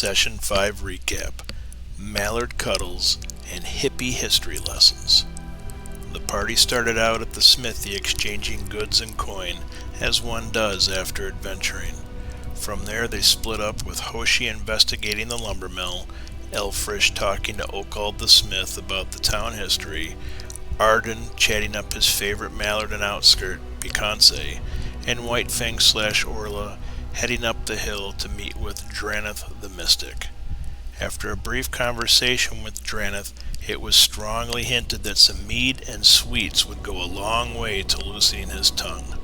Session 5 recap, Mallard cuddles, and hippy history lessons. The party started out at the smithy exchanging goods and coin, as one does after adventuring. From there they split up with Hoshi investigating the lumbermill, Elfrish talking to Oakald the smith about the town history, Arden chatting up his favorite Mallard and Outskirt, Beakancé, and Whitefang / Orla heading up the hill to meet with Dranath the mystic. After a brief conversation with Dranath, it was strongly hinted that some mead and sweets would go a long way to loosening his tongue.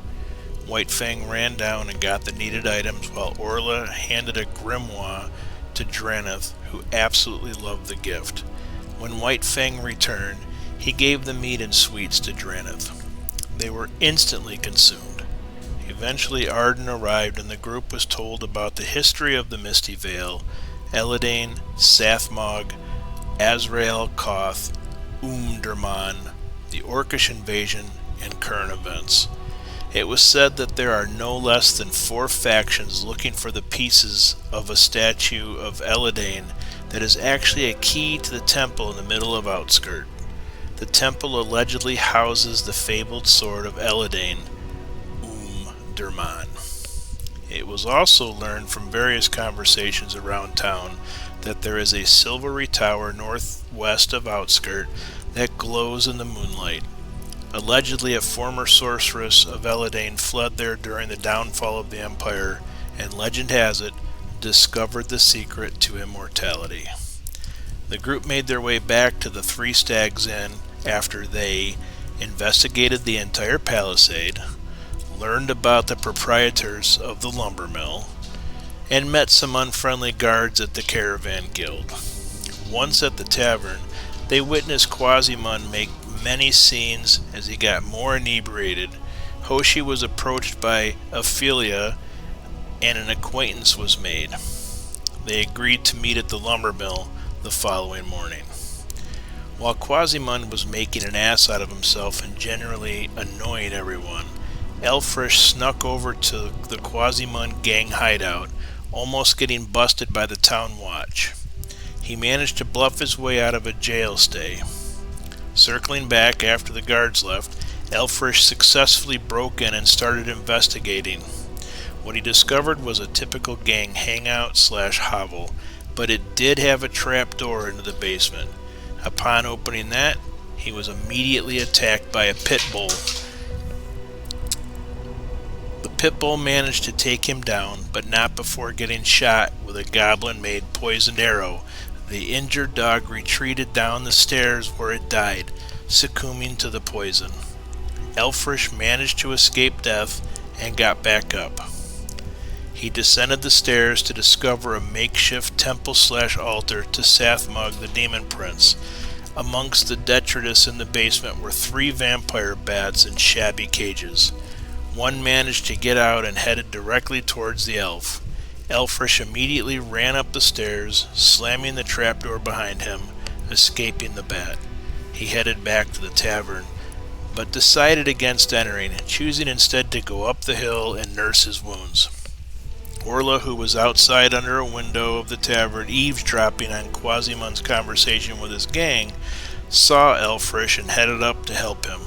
Whitefang ran down and got the needed items while Orla handed a grimoire to Dranath, who absolutely loved the gift. When Whitefang returned, he gave the mead and sweets to Dranath. They were instantly consumed. Eventually Arden arrived and the group was told about the history of the Misty Vale, Eledain, Sathmog, Azrahel Koth, Um-Durman, the orcish invasion, and current events. It was said that there are no less than 4 factions looking for the pieces of a statue of Eledain that is actually a key to the temple in the middle of Outskirt. The temple allegedly houses the fabled sword of Eledain, Um-Durman. It was also learned from various conversations around town that there is a silvery tower northwest of Outskirt that glows in the moonlight. Allegedly, a former sorceress of Eledain fled there during the downfall of the Empire, and legend has it, discovered the secret to immortality. The group made their way back to the Three Stags Inn after they investigated the entire palisade, learned about the proprietors of the lumbermill, and met some unfriendly guards at the caravan guild. Once at the tavern, they witnessed Quasimun make many scenes as he got more inebriated. Hoshi was approached by Ophelia and an acquaintance was made. They agreed to meet at the lumbermill the following morning. While Quasimun was making an ass out of himself and generally annoying everyone, Elfrish snuck over to the Quasimun gang hideout, almost getting busted by the town watch. He managed to bluff his way out of a jail stay. Circling back after the guards left, Elfrish successfully broke in and started investigating. What he discovered was a typical gang hangout / hovel, but it did have a trap door into the basement. Upon opening that, he was immediately attacked by a pit bull. The pit bull managed to take him down, but not before getting shot with a goblin-made poisoned arrow. The injured dog retreated down the stairs where it died, succumbing to the poison. Elfrish managed to escape death and got back up. He descended the stairs to discover a makeshift temple / altar to Sathmog the demon prince. Amongst the detritus in the basement were 3 vampire bats in shabby cages. One managed to get out and headed directly towards the elf. Elfrish immediately ran up the stairs, slamming the trapdoor behind him, escaping the bat. He headed back to the tavern, but decided against entering, choosing instead to go up the hill and nurse his wounds. Orla, who was outside under a window of the tavern eavesdropping on Quasimun's conversation with his gang, saw Elfrish and headed up to help him.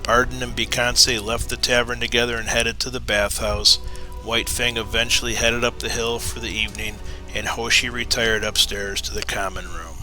Arden and Beakancé left the tavern together and headed to the bathhouse. Whitefang eventually headed up the hill for the evening, and Hoshi retired upstairs to the common room.